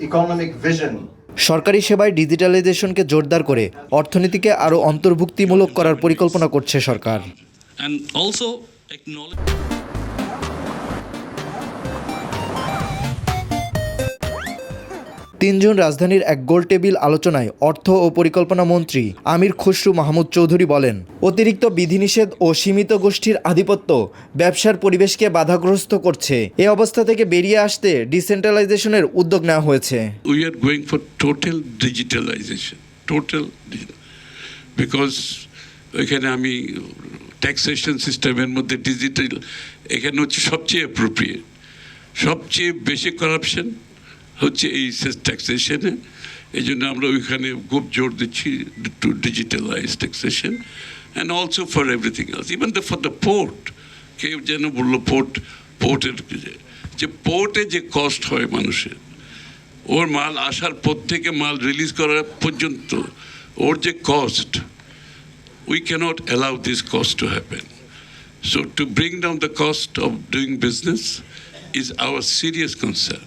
economic vision. সরকারি সেবায় ডিজিটালাইজেশনকে জোরদার করে অর্থনীতিকে আরও অন্তর্ভুক্তিমূলক করার পরিকল্পনা করছে সরকার। And also acknowledge তিনজন রাজধানীর এক গোলটেবিল আলোচনায় অর্থ ও পরিকল্পনা মন্ত্রী আমির খসরু মাহমুদ চৌধুরী বলেন, অতিরিক্ত বিধিনিষেধ ও সীমিত গোষ্ঠীর আধিপত্য ব্যবসার পরিবেশকে বাধাগ্রস্ত করছে। এ অবস্থা থেকে বেরিয়ে আসতে ডিসেন্ট্রালাইজেশনের উদ্যোগ নেওয়া হয়েছে। We are going for total digitalization, because এখানে আমি ট্যাক্সেশন সিস্টেমের মধ্যে ডিজিটাল এখানে হচ্ছে সবচেয়ে অ্যাপ্রোপ্রিয়েট। সবচেয়ে বেশি করাপশন হচ্ছে এই ট্যাক্সেশনে, এই জন্য আমরা ওইখানে খুব জোর দিচ্ছি to digitalise taxation and also for everything else, even for the port. কেউ যেন বললো পোর্টের যে পোর্টে যে কস্ট হয় মানুষের, ওর মাল আসার পর থেকে মাল রিলিজ করার পর্যন্ত ওর যে cost, we cannot allow this cost to happen. So to bring down the cost of doing business is our serious concern.